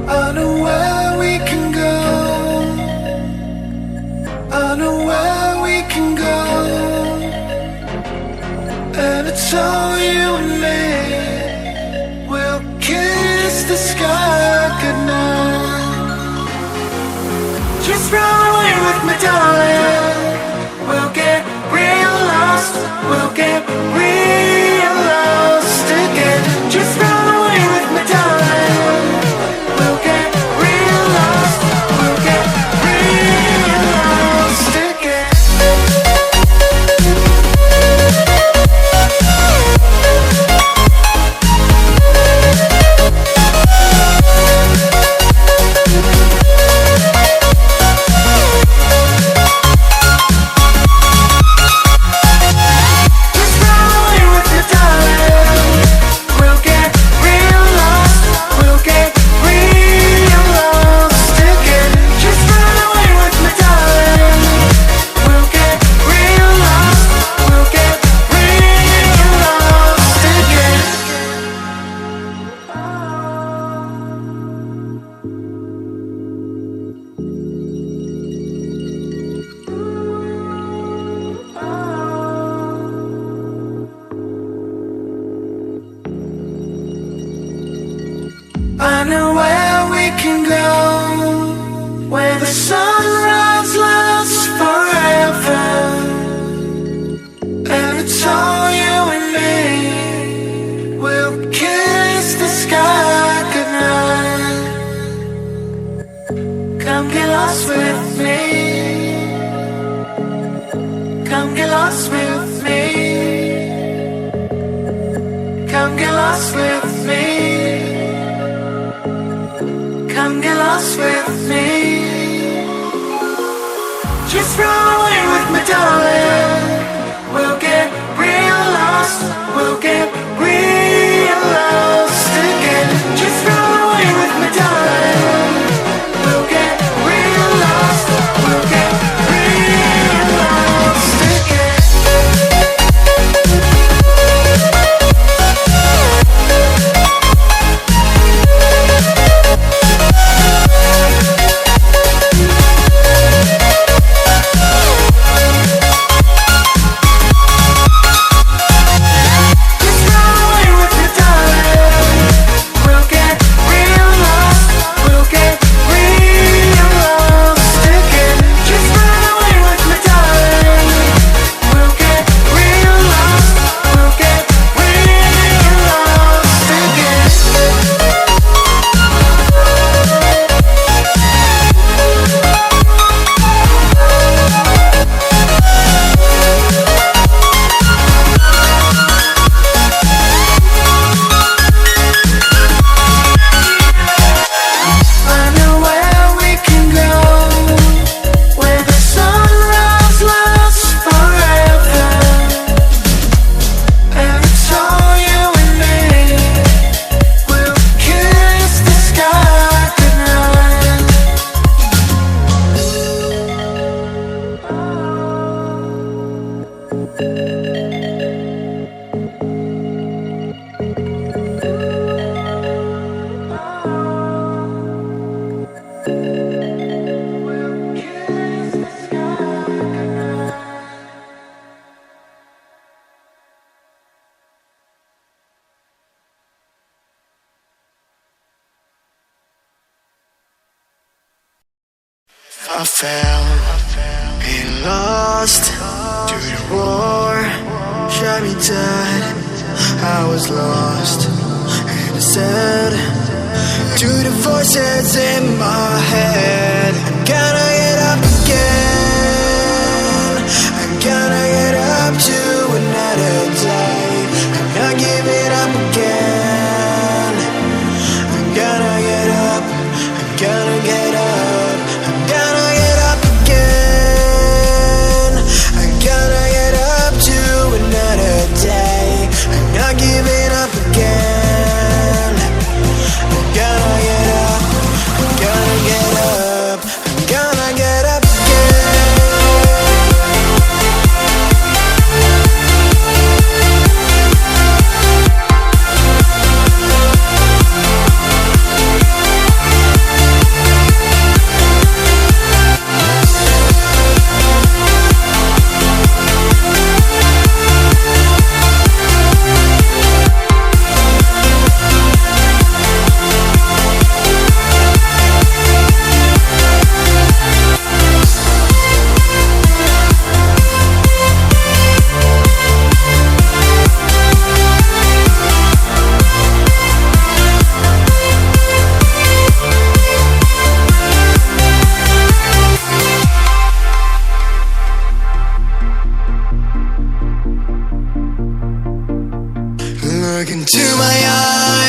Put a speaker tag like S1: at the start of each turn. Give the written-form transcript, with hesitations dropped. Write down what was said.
S1: I know where we can go. I know where we can go. And it's all you and me. We'll kiss the sky goodnight. Just run away with me, darling. We'll get real lost. We'll get real lost again. Just run away with me, darling. We'll get real lost. We'll get real lost again. I know where we can go, where the sunrise lasts forever. And it's all you and me. We'll kiss the sky goodnight. Come get lost with me. Come get lost with me. Come get lost with me. Come get lost with me. Just run away with me, darling. We'll get real lost. We'll get real lost again. Just run away with me, darling. We'll get real lost. We'll get real lost again.
S2: I fell and lost to the war, shot me dead. I was lost and I said to the voices in my head, I gotta get up again. I gotta get up to another day. I'm not giving up again. I gotta get up. I gotta get up. Giving up again. Look into my eyes.